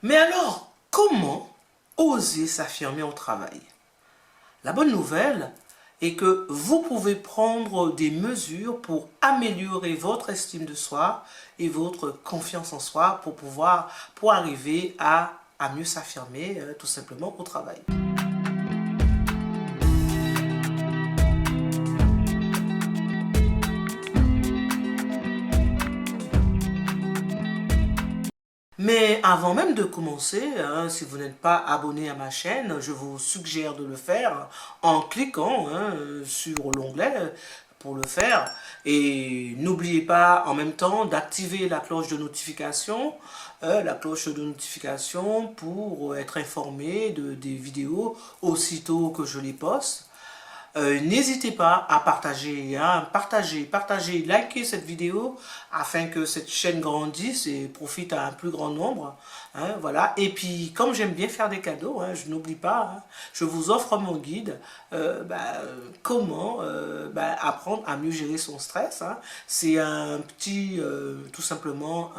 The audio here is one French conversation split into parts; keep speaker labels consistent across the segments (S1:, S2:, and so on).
S1: Mais alors, comment oser s'affirmer au travail? La bonne nouvelle est que vous pouvez prendre des mesures pour améliorer votre estime de soi et votre confiance en soi pour arriver à mieux s'affirmer tout simplement au travail. Mais avant même de commencer, si vous n'êtes pas abonné à ma chaîne, je vous suggère de le faire en cliquant sur l'onglet pour le faire. Et n'oubliez pas en même temps d'activer la cloche de notification pour être informé des vidéos aussitôt que je les poste. N'hésitez pas à partager, partagez, likez cette vidéo afin que cette chaîne grandisse et profite à un plus grand nombre. Voilà. Et puis, comme j'aime bien faire des cadeaux, je n'oublie pas, je vous offre mon guide, comment apprendre à mieux gérer son stress. C'est un petit, tout simplement,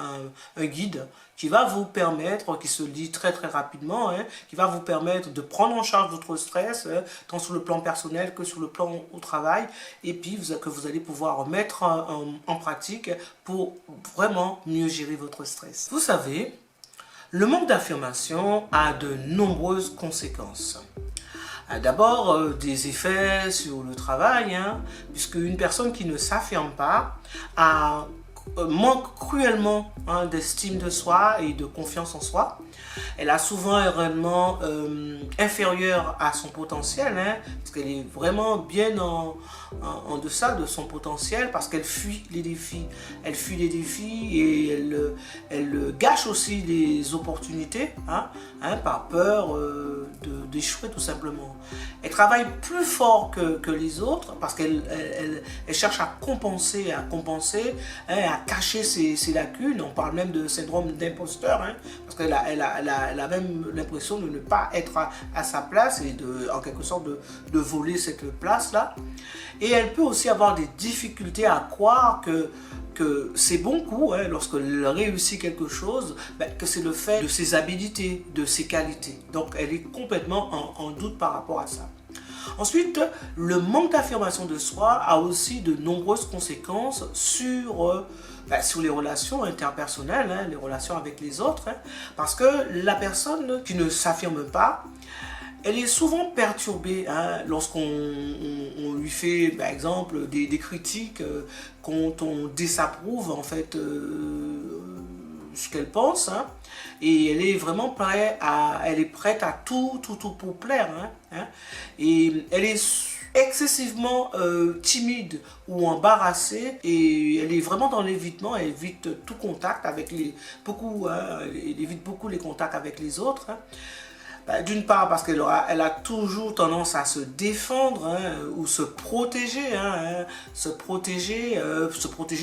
S1: un guide qui va vous permettre, qui se lit très très rapidement, qui va vous permettre de prendre en charge votre stress, tant sur le plan personnel que sur le plan au travail, et puis que vous allez pouvoir mettre en pratique pour vraiment mieux gérer votre stress. Vous savez, le manque d'affirmation a de nombreuses conséquences. D'abord, des effets sur le travail, puisque une personne qui ne s'affirme pas manque cruellement d'estime de soi et de confiance en soi. Elle a souvent un rendement inférieur à son potentiel, parce qu'elle est vraiment bien en deçà de son potentiel, parce qu'elle fuit les défis. Elle fuit les défis et elle gâche aussi les opportunités par peur d'échouer tout simplement. Elle travaille plus fort que les autres parce qu'elle cherche à compenser, à cacher ses lacunes. On parle même de syndrome d'imposteur, parce qu'elle a même l'impression de ne pas être à sa place et en quelque sorte de voler cette place-là. Et elle peut aussi avoir des difficultés à croire que c'est bon coup, lorsqu'elle réussit quelque chose, que c'est le fait de ses habilités, de ses qualités. Donc elle est complètement en doute par rapport à ça. Ensuite, le manque d'affirmation de soi a aussi de nombreuses conséquences sur les relations interpersonnelles, les relations avec les autres, parce que la personne qui ne s'affirme pas, elle est souvent perturbée lorsqu'on lui fait, par exemple, des critiques, quand on désapprouve en fait ce qu'elle pense, et elle est vraiment prête à tout pour plaire, et elle est excessivement timide ou embarrassée, et elle est vraiment dans l'évitement. Elle évite tout contact avec elle évite beaucoup les contacts avec les autres. D'une part parce qu'elle a toujours tendance à se défendre ou se protéger, se protéger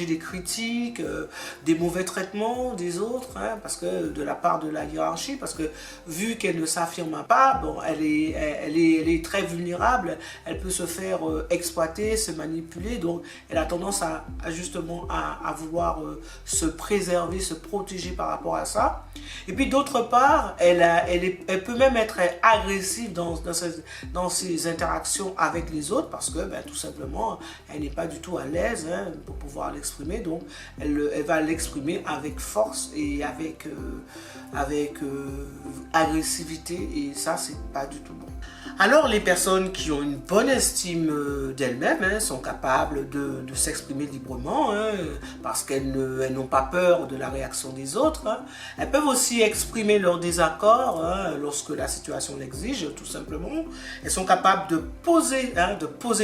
S1: des critiques, des mauvais traitements des autres, parce que de la part de la hiérarchie, parce que vu qu'elle ne s'affirme pas, bon, elle est très vulnérable, elle peut se faire exploiter, se manipuler, donc elle a tendance justement à vouloir se préserver, se protéger par rapport à ça. Et puis d'autre part, elle peut même être agressive dans ses interactions avec les autres, parce que tout simplement elle n'est pas du tout à l'aise pour pouvoir l'exprimer, donc elle va l'exprimer avec force et avec agressivité, et ça c'est pas du tout bon. Alors les personnes qui ont une bonne estime d'elles-mêmes sont capables de s'exprimer librement, parce qu'elles n'ont pas peur de la réaction des autres. Elles peuvent aussi exprimer leur désaccord lorsque la situation l'exige, tout simplement. Elles sont capables de poser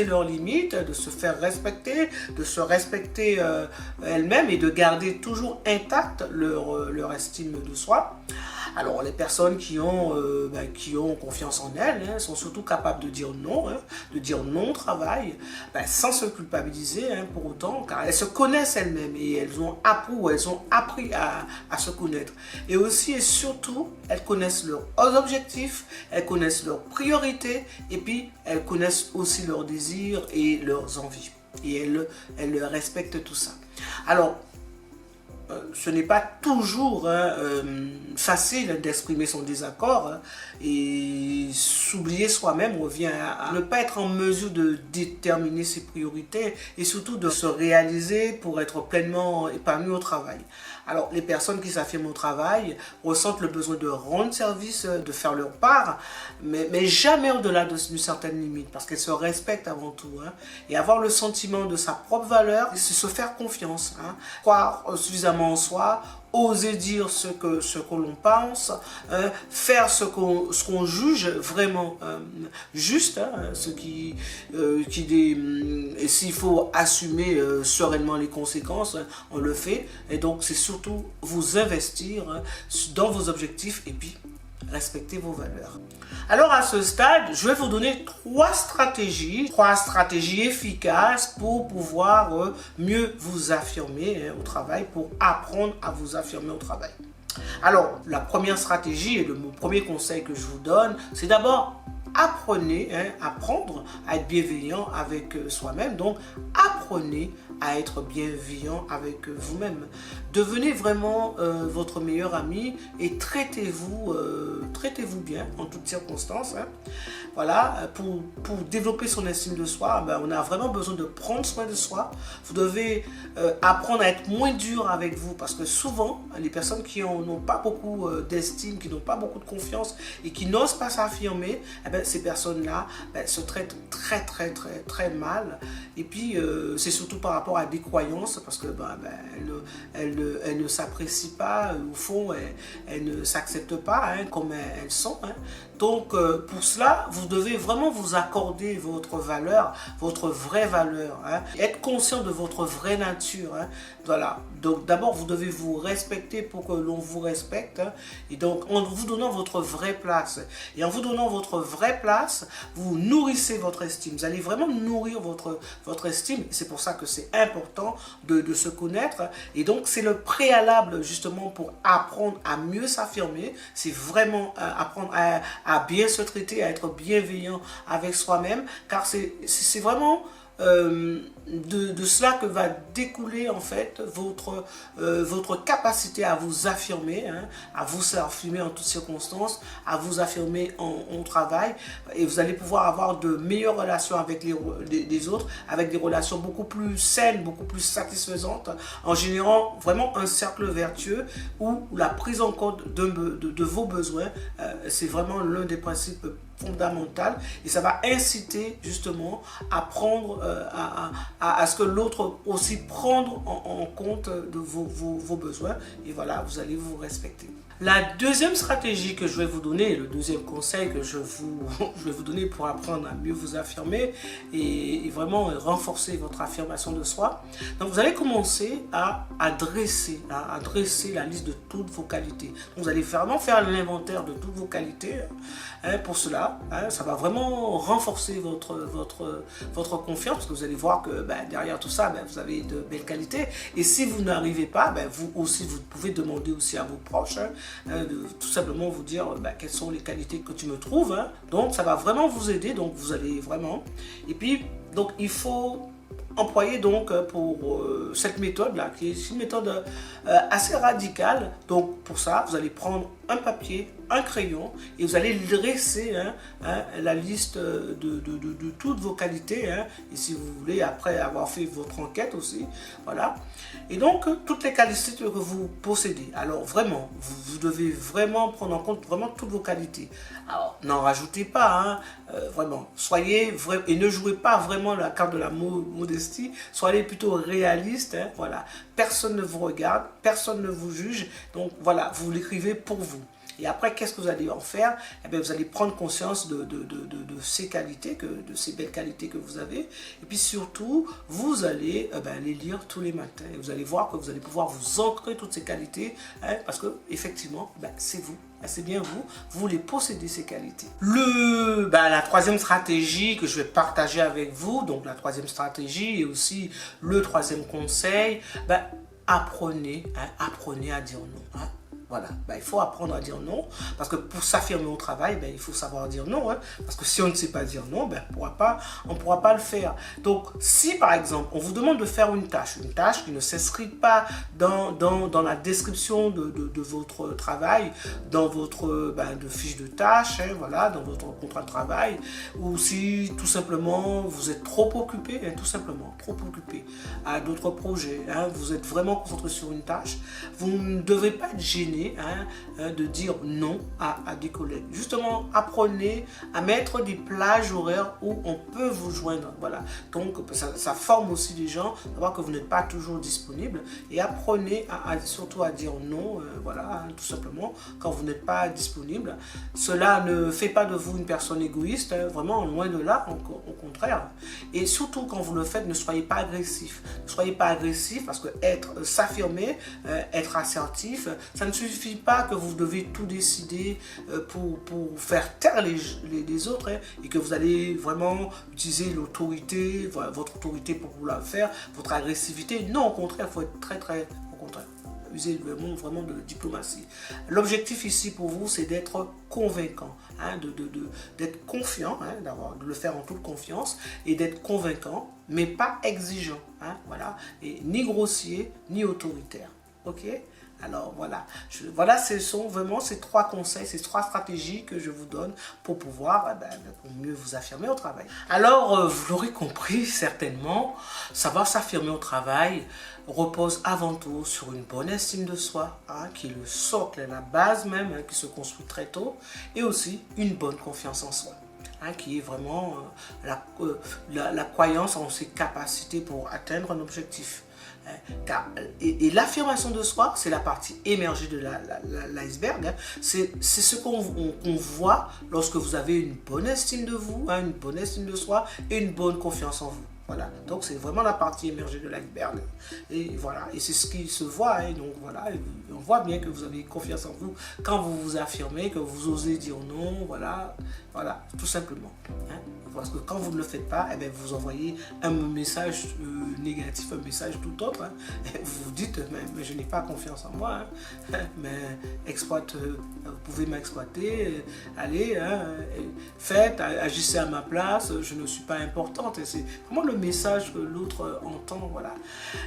S1: leurs limites, de se faire respecter, de se respecter elles-mêmes et de garder toujours intacte leur estime de soi. Alors les personnes qui ont confiance en elles sont surtout capables de dire non au travail, sans se culpabiliser pour autant, car elles se connaissent elles-mêmes et elles ont appris à se connaître. Et aussi et surtout, elles connaissent leurs objectifs, elles connaissent leurs priorités, et puis elles connaissent aussi leurs désirs et leurs envies. Et elles respectent tout ça. Alors, ce n'est pas toujours facile d'exprimer son désaccord, et s'oublier soi-même revient à ne pas être en mesure de déterminer ses priorités et surtout de se réaliser pour être pleinement épanoui au travail. Alors, les personnes qui s'affirment au travail ressentent le besoin de rendre service, de faire leur part, mais jamais au-delà d'une certaine limite, parce qu'elles se respectent avant tout. Et avoir le sentiment de sa propre valeur, c'est se faire confiance, croire suffisamment en soi, oser dire ce que l'on pense, faire ce qu'on juge vraiment juste, et s'il faut assumer sereinement les conséquences, on le fait. Et donc c'est surtout vous investir dans vos objectifs et puis respecter vos valeurs. Alors à ce stade, je vais vous donner trois stratégies efficaces pour pouvoir mieux vous affirmer au travail, pour apprendre à vous affirmer au travail. Alors la première stratégie et le premier conseil que je vous donne, c'est d'abord apprendre à être bienveillant avec soi-même. Donc apprenez à être bienveillant avec vous-même. Devenez vraiment votre meilleur ami et traitez-vous bien en toutes circonstances. Voilà, pour développer son estime de soi, on a vraiment besoin de prendre soin de soi. Vous devez apprendre à être moins dur avec vous, parce que souvent, les personnes qui n'ont pas beaucoup d'estime, qui n'ont pas beaucoup de confiance et qui n'osent pas s'affirmer, ces personnes-là se traitent très mal. Et puis, c'est surtout par rapport à des croyances, parce que elles ne s'apprécient pas, au fond, elles ne s'acceptent pas comme elles sont. Donc, pour cela, vous devez vraiment vous accorder votre valeur, votre vraie valeur. Être conscient de votre vraie nature. Voilà. Donc, d'abord, vous devez vous respecter pour que l'on vous respecte. Et donc, en vous donnant votre vraie place. Et en vous donnant votre vraie place, vous nourrissez votre estime. Vous allez vraiment nourrir votre estime. C'est pour ça que c'est important de se connaître. Et donc, c'est le préalable, justement, pour apprendre à mieux s'affirmer. C'est vraiment apprendre à bien se traiter, à être bienveillant avec soi-même, car c'est vraiment de cela que va découler en fait votre capacité à vous affirmer, à vous affirmer en toutes circonstances, à vous affirmer en travail, et vous allez pouvoir avoir de meilleures relations avec les autres, avec des relations beaucoup plus saines, beaucoup plus satisfaisantes, en générant vraiment un cercle vertueux où la prise en compte de vos besoins, c'est vraiment l'un des principes fondamentaux, et ça va inciter justement à prendre à ce que l'autre aussi prendre en compte de vos besoins, et voilà, vous allez vous respecter. La deuxième stratégie que je vais vous donner, le deuxième conseil que je vais vous donner pour apprendre à mieux vous affirmer et vraiment renforcer votre affirmation de soi. Donc vous allez commencer à dresser la liste de toutes vos qualités. Donc, vous allez vraiment faire l'inventaire de toutes vos qualités. Pour cela, ça va vraiment renforcer votre confiance, parce que vous allez voir que derrière tout ça, vous avez de belles qualités. Et si vous n'arrivez pas, vous pouvez demander aussi à vos proches, de tout simplement vous dire quelles sont les qualités que tu me trouves. Donc ça va vraiment vous aider, donc vous allez vraiment. Et puis, donc il faut employer donc pour cette méthode là, qui est une méthode assez radicale. Donc pour ça, vous allez prendre un papier, un crayon, et vous allez dresser la liste de toutes vos qualités, et si vous voulez, après avoir fait votre enquête aussi, voilà. Et donc, toutes les qualités que vous possédez. Alors vraiment, vous devez vraiment prendre en compte vraiment toutes vos qualités. Alors, n'en rajoutez pas, vraiment. Soyez vrai, et ne jouez pas vraiment la carte de la modestie, soyez plutôt réaliste, voilà. Personne ne vous regarde, personne ne vous juge, donc voilà, vous l'écrivez pour vous. Et après, qu'est-ce que vous allez en faire? Vous allez prendre conscience de ces qualités, de ces belles qualités que vous avez. Et puis surtout, vous allez les lire tous les matins. Et vous allez voir que vous allez pouvoir vous ancrer toutes ces qualités, parce que effectivement, c'est vous. C'est bien vous les possédez, ces qualités. La troisième stratégie que je vais partager avec vous, donc la troisième stratégie et aussi le troisième conseil, apprenez à dire non. Voilà, il faut apprendre à dire non, parce que pour s'affirmer au travail, il faut savoir dire non, hein, parce que si on ne sait pas dire non, on ne pourra pas le faire. Donc, si par exemple, on vous demande de faire une tâche qui ne s'inscrit pas dans la description de votre travail, dans votre de fiche de tâche, hein, voilà, dans votre contrat de travail, ou si tout simplement vous êtes trop occupé, hein, tout simplement trop occupé à d'autres projets, hein, vous êtes vraiment concentré sur une tâche, vous ne devez pas être gêné de dire non à des collègues. Justement, apprenez à mettre des plages horaires où on peut vous joindre. Voilà. Donc, ça forme aussi les gens, savoir que vous n'êtes pas toujours disponible, et apprenez surtout à dire non, voilà, tout simplement, quand vous n'êtes pas disponible. Cela ne fait pas de vous une personne égoïste, hein, vraiment, loin de là, au contraire. Et surtout, quand vous le faites, ne soyez pas agressif. Ne soyez pas agressif, parce que s'affirmer, être assertif, ça ne suffit pas que vous devez tout décider pour faire taire les autres, hein, et que vous allez vraiment utiliser l'autorité, votre autorité pour vouloir faire, votre agressivité. Non, au contraire, il faut être très au contraire. User vraiment de diplomatie. L'objectif ici pour vous, c'est d'être convaincant, hein, d'être confiant, hein, de le faire en toute confiance, et d'être convaincant, mais pas exigeant, hein, voilà, et ni grossier, ni autoritaire. Ok? Alors voilà, ce sont vraiment ces 3 conseils, ces 3 stratégies que je vous donne pour pouvoir pour mieux vous affirmer au travail. Alors, vous l'aurez compris certainement, savoir s'affirmer au travail repose avant tout sur une bonne estime de soi, hein, qui est le socle, la base même, hein, qui se construit très tôt, et aussi une bonne confiance en soi. Hein, qui est vraiment la croyance en ses capacités pour atteindre un objectif. Et l'affirmation de soi, c'est la partie émergée de l'iceberg. Hein. C'est ce qu'on voit lorsque vous avez une bonne estime de vous, hein, une bonne estime de soi et une bonne confiance en vous. Voilà, donc c'est vraiment la partie émergée de l'iceberg. Et voilà, et c'est ce qui se voit. Hein. Donc voilà, on voit bien que vous avez confiance en vous quand vous vous affirmez, que vous osez dire non. Voilà, tout simplement. Hein. Parce que quand vous ne le faites pas, vous envoyez un message négatif, un message tout autre. Hein. Vous vous dites, mais je n'ai pas confiance en moi. Hein. Mais vous pouvez m'exploiter. Allez, hein, faites, agissez à ma place. Je ne suis pas importante. Et c'est vraiment le message que l'autre entend. Voilà.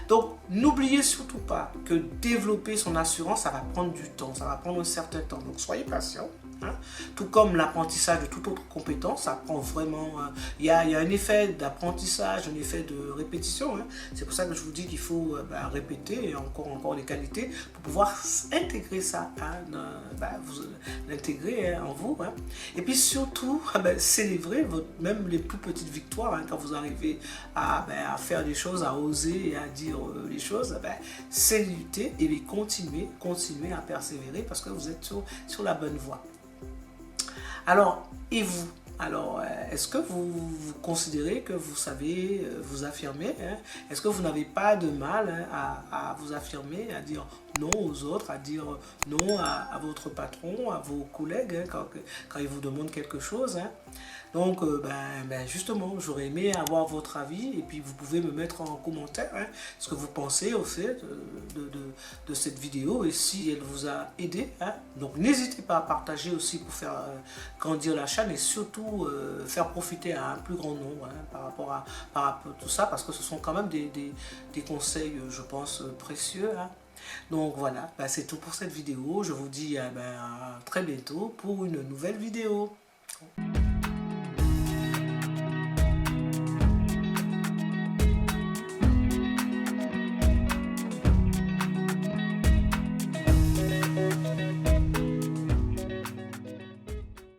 S1: Donc, n'oubliez surtout pas que développer son assurance, ça va prendre du temps. Ça va prendre un certain temps. Donc, soyez patient. Hein. Tout comme l'apprentissage de toute autre compétence, ça prend vraiment... Il y a un effet d'apprentissage, un effet de répétition. Hein. C'est pour ça que je vous dis qu'il faut répéter et encore les qualités pour pouvoir intégrer ça, hein, vous l'intégrer, hein, en vous. Hein. Et puis surtout, célébrer même les plus petites victoires, hein, quand vous arrivez à faire des choses, à oser et à dire les choses. Célébrer et continuer à persévérer parce que vous êtes sur la bonne voie. Alors, et vous? Alors, est-ce que vous considérez que vous savez vous affirmer, hein? Est-ce que vous n'avez pas de mal, hein, à vous affirmer, à dire non aux autres, à dire non à votre patron, à vos collègues, hein, quand ils vous demandent quelque chose, hein? Donc, justement, j'aurais aimé avoir votre avis et puis vous pouvez me mettre en commentaire, hein, ce que vous pensez au fait de cette vidéo et si elle vous a aidé. Hein. Donc, n'hésitez pas à partager aussi pour faire grandir la chaîne et surtout faire profiter à un plus grand nombre, hein, par rapport à tout ça parce que ce sont quand même des conseils, je pense, précieux. Hein. Donc voilà, c'est tout pour cette vidéo. Je vous dis à très bientôt pour une nouvelle vidéo.